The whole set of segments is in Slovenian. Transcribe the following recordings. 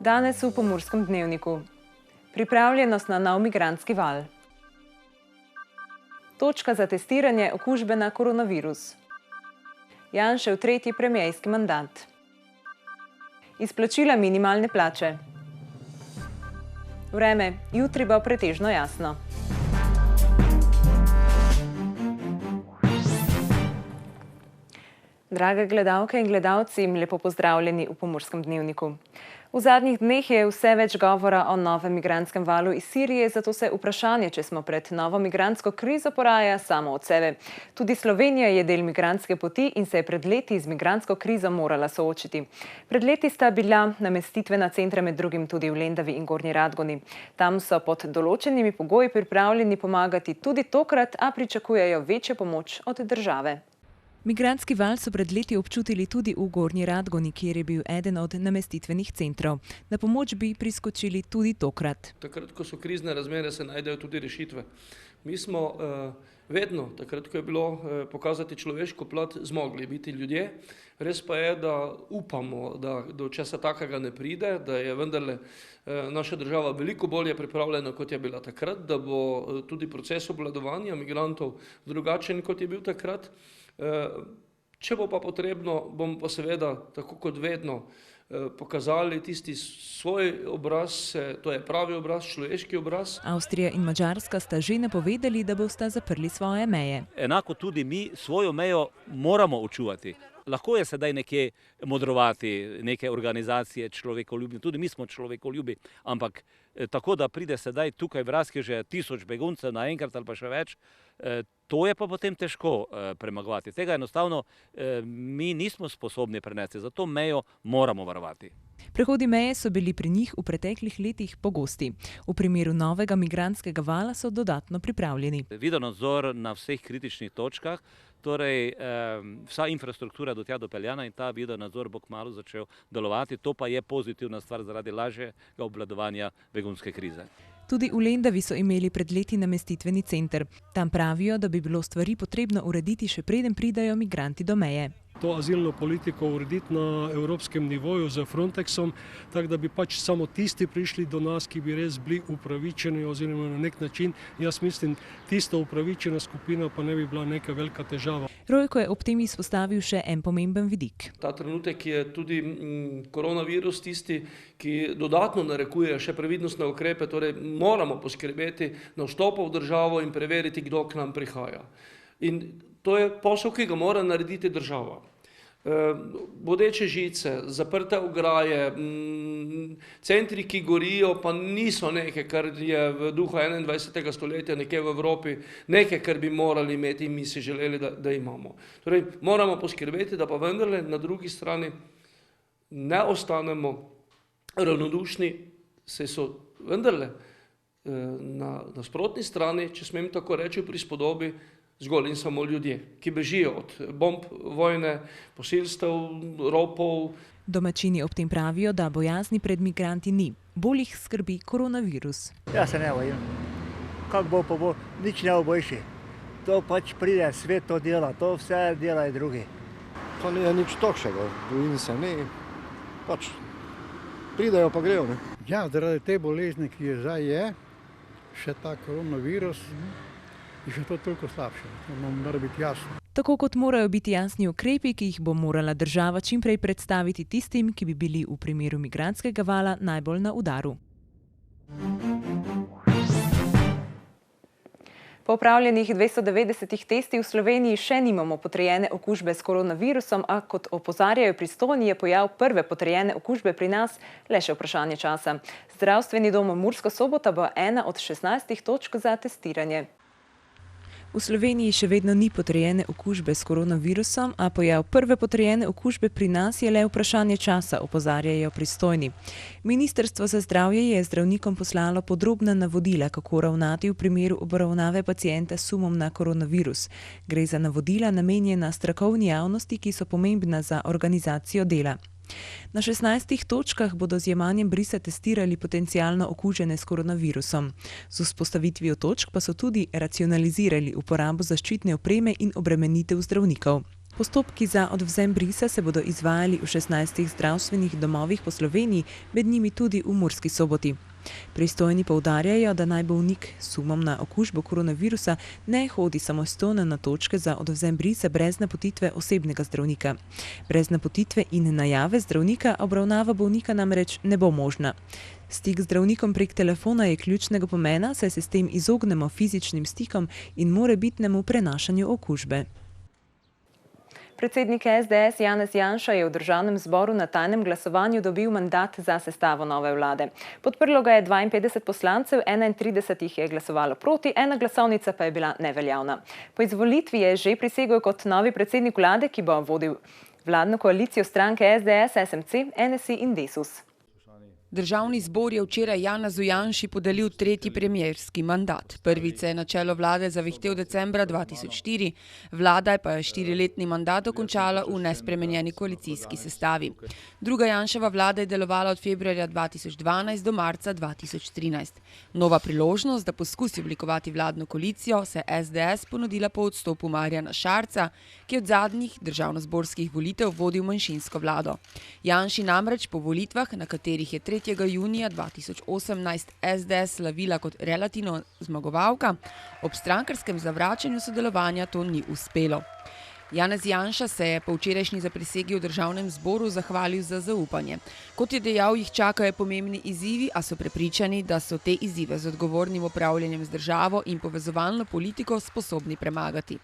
Danes v Pomurskem dnevniku. Pripravljenost na nov migrantski val. Točka za testiranje okužbe na koronavirus. Janšev tretji premierski mandat. Izplačila minimalne plače. Vreme, jutri bo pretežno jasno. Drage gledalke in gledalci, lepo pozdravljeni v Pomurskem dnevniku. V zadnjih dneh je vse več govora o novem migrantskem valu iz Sirije, zato se vprašanje, če smo pred novo migrantsko krizo, poraja samo od sebe. Tudi Slovenija je del migrantske poti in se je pred leti z migrantsko krizo morala soočiti. Pred leti sta bila namestitvena centra med drugim tudi v Lendavi in Gornji Radgoni. Tam so pod določenimi pogoji pripravljeni pomagati tudi tokrat, a pričakujejo večjo pomoč od države. Migrantski val so pred leti občutili tudi v Gornji Radgoni, kjer je bil eden od namestitvenih centrov. Na pomoč bi priskočili tudi tokrat. Takrat, ko so krizne razmere, se najdejo tudi rešitve. Mi smo vedno, takrat, ko je bilo pokazati človeško plat, zmogli biti ljudje. Res pa je, da upamo, da do česa takega ne pride, da je vendarle naša država veliko bolje pripravljena, kot je bila takrat, da bo tudi proces obvladovanja migrantov drugačen, kot je bil takrat. Če bo pa potrebno, bomo pa seveda, tako kot vedno, pokazali tisti svoj obraz, to je pravi obraz, človeški obraz. Avstrija in Madžarska sta že napovedali, da bosta zaprli svoje meje. Enako tudi mi svojo mejo moramo očuvati. Lahko je sedaj nekje modrovati neke organizacije človekoljubne, tudi mi smo človekoljubi, ampak tako, da pride sedaj tukaj v Razkrižje 1000 beguncev naenkrat ali pa še več, to je pa potem težko premagovati. Tega enostavno mi nismo sposobni prenesti, zato mejo moramo varovati. Prehodi meje so bili pri njih v preteklih letih pogosti. V primeru novega migrantskega vala so dodatno pripravljeni. Videonadzor na vseh kritičnih točkah, torej vsa infrastruktura do tja dopeljana in ta videonadzor bo kmalu začel delovati. To pa je pozitivna stvar zaradi lažjega obvladovanja begunske krize. Tudi v Lendavi so imeli pred leti namestitveni center. Tam pravijo, da bi bilo stvari potrebno urediti, še preden pridajo migranti do meje. To azilno politiko urediti na evropskem nivoju z Frontexom, tako da bi pač samo tisti prišli do nas, ki bi res bili upravičeni oziroma na nek način. Jaz mislim, tista upravičena skupina pa ne bi bila neka velika težava. Rojko je ob tem izpostavil še en pomemben vidik. Ta trenutek je tudi koronavirus tisti, ki dodatno narekuje še previdnostne ukrepe, torej moramo poskrbeti na vstopu v državo in preveriti, kdo k nam prihaja. In to je posel, ki ga mora narediti država. Bodeče žice, zaprte ograje, centri, ki gorijo, pa niso nekaj, kar je v duhu 21. stoletja nekje v Evropi, nekaj, kar bi morali imeti in mi si želeli, da imamo. Torej, moramo poskrbeti, da pa vendarle na drugi strani ne ostanemo ravnodušni, saj so vendarle na nasprotni strani, če smem tako reči v prispodobi, zgolj in samo ljudje, ki bežijo od bomb, vojne, posilstev, ropov. Domačini ob tem pravijo, da bojazni pred migranti ni. Bolj jih skrbi koronavirus. Ja se ne bojim. Kako bo pa bo, nič ne bo boljši. To pač pride, svet to dela, to vse delajo drugi. To ni nič takšnega, bojim se ne, pač pridejo pa grejo. Ne? Ja, zaradi te bolezni, ki je zdaj še ta koronavirus, je še to toliko slabše, to mora biti jasno. Tako kot morajo biti jasni ukrepi, ki jih bo morala država čimprej predstaviti tistim, ki bi bili v primeru migrantskega vala najbolj na udaru. Po opravljenih 290 testih v Sloveniji še nimamo potrjene okužbe s koronavirusom, a kot opozarjajo pristojni, je pojav prve potrjene okužbe pri nas le še vprašanje časa. Zdravstveni dom Murska Sobota bo ena od 16 točk za testiranje. V Sloveniji še vedno ni potrjene okužbe s koronavirusom, a pojav prve potrjene okužbe pri nas je le vprašanje časa, opozarjajo pristojni. Ministrstvo za zdravje je zdravnikom poslalo podrobna navodila, kako ravnati v primeru obravnave pacienta s sumom na koronavirus. Gre za navodila namenjena strokovni javnosti, ki so pomembna za organizacijo dela. Na 16 točkah bodo z jemanjem brisa testirali potencialno okužene s koronavirusom. Z vzpostavitvijo točk pa so tudi racionalizirali uporabo zaščitne opreme in obremenitev zdravnikov. Postopki za odvzem brisa se bodo izvajali v 16 zdravstvenih domovih po Sloveniji, med njimi tudi v Murski Soboti. Pristojni poudarjajo, da naj bolnik s sumom na okužbo koronavirusa ne hodi samostojno na točke za odvzem brisa brez napotitve osebnega zdravnika. Brez napotitve in najave zdravnika obravnava bolnika namreč ne bo možna. Stik z zdravnikom prek telefona je ključnega pomena, saj se s tem izognemo fizičnim stikom in morebitnemu prenašanju okužbe. Predsednik SDS Janez Janša je v državnem zboru na tajnem glasovanju dobil mandat za sestavo nove vlade. Podprlo ga je 52 poslancev, 31 jih je glasovalo proti, ena glasovnica pa je bila neveljavna. Po izvolitvi je že prisegel kot novi predsednik vlade, ki bo vodil vladno koalicijo stranke SDS, SMC, NSI in Desus. Državni zbor je včeraj Janezu Janši podelil tretji premierski mandat. Prvič se je na čelo vlade zavihtel decembra 2004, vlada pa je 4-letni mandat dokončala v nespremenjeni koalicijski sestavi. Druga Janševa vlada je delovala od februarja 2012 do marca 2013. Nova priložnost, da poskusi oblikovati vladno koalicijo, se je SDS ponudila po odstopu Marjana Šarca, ki je od zadnjih državnozborskih volitev vodil manjšinsko vlado. Janši namreč po volitvah, na katerih je 3. junija 2018 SDS slavila kot relativno zmagovalka, ob strankarskem zavračanju sodelovanja to ni uspelo. Janez Janša se je po včerajšnji zaprisegi v državnem zboru zahvalil za zaupanje. Kot je dejal, jih čakajo pomembni izzivi, a so prepričani, da so te izzive z odgovornim upravljanjem z državo in povezovalno politiko sposobni premagati.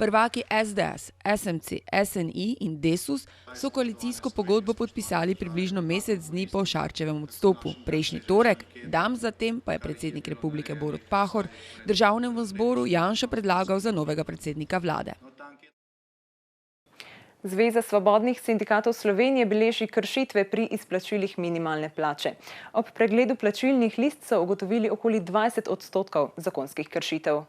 Prvaki SDS, SMC, SNI in Desus so koalicijsko pogodbo podpisali približno mesec dni po Šarčevem odstopu. Prejšnji torek, dan zatem pa je predsednik republike Borut Pahor državnemu zboru Janšo predlagal za novega predsednika vlade. Zveza svobodnih sindikatov Slovenije beleži kršitve pri izplačilih minimalne plače. Ob pregledu plačilnih list so ugotovili okoli 20% zakonskih kršitev.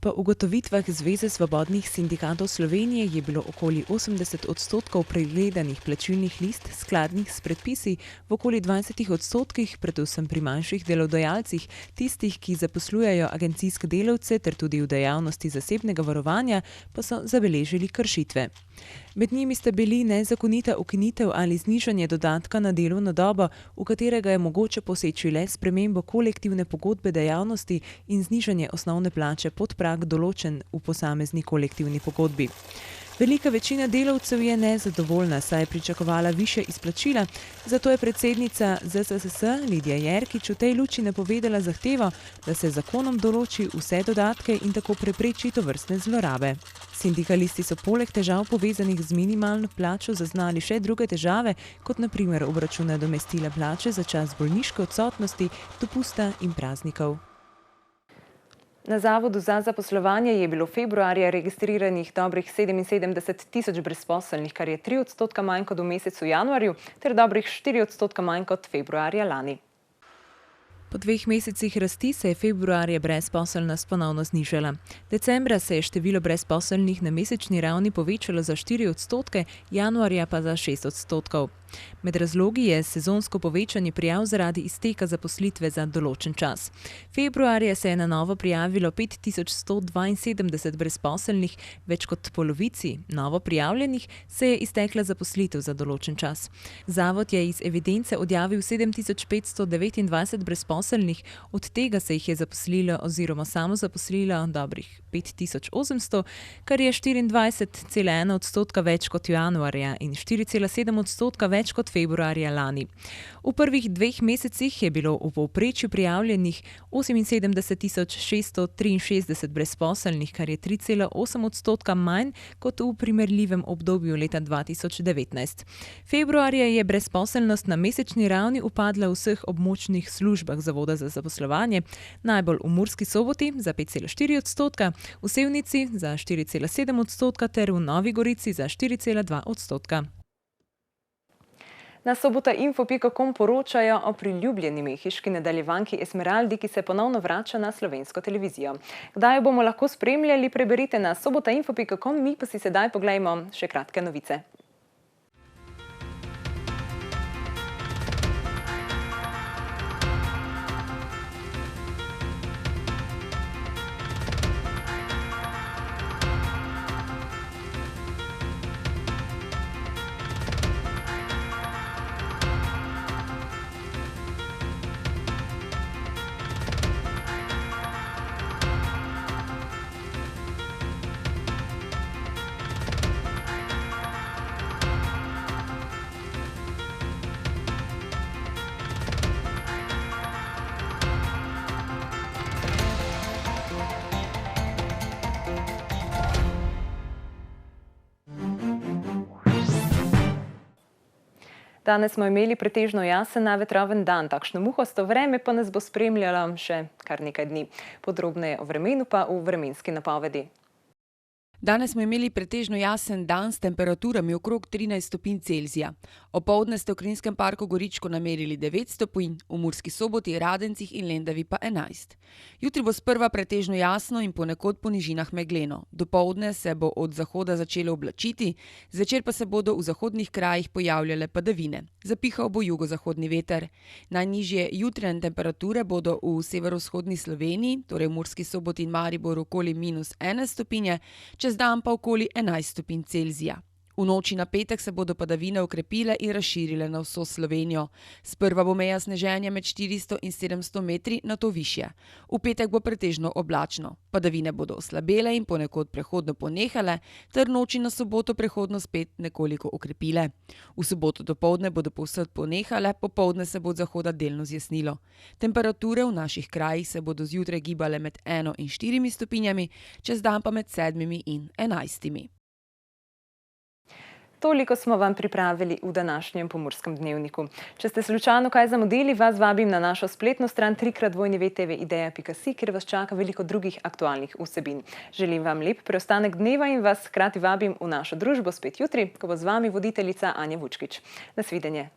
Po ugotovitvah Zveze svobodnih sindikatov Slovenije je bilo okoli 80% pregledanih plačilnih list skladnih s predpisi, v okoli 20%, predvsem pri manjših delodajalcih, tistih, ki zaposlujejo agencijske delavce ter tudi v dejavnosti zasebnega varovanja, pa so zabeležili kršitve. Med njimi sta bili nezakonita ukinitev ali znižanje dodatka na delovno dobo, v katerega je mogoče poseči le spremembo kolektivne pogodbe dejavnosti in znižanje osnovne plače pod prag določen v posamezni kolektivni pogodbi. Velika večina delavcev je nezadovoljna, saj je pričakovala višja izplačila, zato je predsednica ZSSS Lidija Jerkič v tej luči napovedala zahtevo, da se zakonom določi vse dodatke in tako prepreči tovrstne zlorabe. Sindikalisti so poleg težav povezanih z minimalno plačo zaznali še druge težave, kot na primer obračun nadomestila plače za čas bolniške odsotnosti, dopusta in praznikov. Na Zavodu za zaposlovanje je bilo februarja registriranih dobrih 77 000 brezposelnih, kar je 3% manj kot v mesecu januarju, ter dobrih 4% manj kot februarja lani. Po 2 mesecih rasti se je februarja brezposelnost ponovno znižala. Decembra se je število brezposelnih na mesečni ravni povečalo za 4%, januarja pa za 6%. Med razlogi je sezonsko povečanje prijav zaradi izteka zaposlitve za določen čas. Februarja se je na novo prijavilo 5172 brezposelnih, več kot polovici novo prijavljenih se je iztekla zaposlitev za določen čas. Zavod je iz evidence odjavil 7529 brezposelnih, od tega se jih je zaposlilo oziroma samozaposlilo dobrih 5800, kar je 24,1% več kot januarja in 4,7% več kot februarja lani. V prvih 2 mesecih je bilo v povprečju prijavljenih 78 663 brezposelnih, kar je 3,8% manj kot v primerljivem obdobju leta 2019. Februarja je brezposelnost na mesečni ravni upadla v vseh območnih službah Zavoda za zaposlovanje, najbolj v Murski Soboti za 5,4%, v Sevnici za 4,7% ter v Novi Gorici za 4,2%. Na sobotainfo.com poročajo o priljubljeni mehiški nadaljevanki Esmeraldi, ki se ponovno vrača na slovensko televizijo. Kdaj jo bomo lahko spremljali, preberite na sobotainfo.com, mi pa si sedaj poglejmo še kratke novice. Danes smo imeli pretežno jasen, a vetroven dan. Takšno muhasto vreme pa nas bo spremljalo še kar nekaj dni. Podrobneje o vremenu pa v vremenski napovedi. Danes smo imeli pretežno jasen dan s temperaturami okrog 13 stopinj Celzija. Opoldne ste v Krinskem parku Goričko namerili 9 stopinj, v Murski Soboti, Radencih in Lendavi pa 11. Jutri bo sprva pretežno jasno in ponekod po nižinah megleno. Dopoldne se bo od zahoda začelo oblačiti, zvečer pa se bodo v zahodnih krajih pojavljale padavine. Zapihal bo jugozahodni veter. Najnižje jutranje temperature bodo v severovzhodni Sloveniji, torej v Murski Soboti in Mariboru okoli -1 stopinje, čez dan pa okoli 11 stopinj Celzija. V noči na petek se bodo padavine okrepile in razširile na vso Slovenijo. Sprva bo meja sneženja med 400 in 700 metri, nato višje. V petek bo pretežno oblačno. Padavine bodo oslabele in ponekod prehodno ponehale, ter noči na soboto prehodno spet nekoliko okrepile. V soboto dopoldne bodo povsod ponehale, popoldne se bo od zahoda delno zjasnilo. Temperature v naših krajih se bodo zjutraj gibale med 1 in 4 stopinjami, čez dan pa med 7 in 11. Toliko smo vam pripravili v današnjem Pomurskem dnevniku. Če ste slučajno kaj zamudili, vas vabim na našo spletno stran www.tvidea.si, kjer vas čaka veliko drugih aktualnih vsebin. Želim vam lep preostanek dneva in vas hkrati vabim v našo družbo spet jutri, ko bo z vami voditeljica Anja Vučkič. Nasvidenje.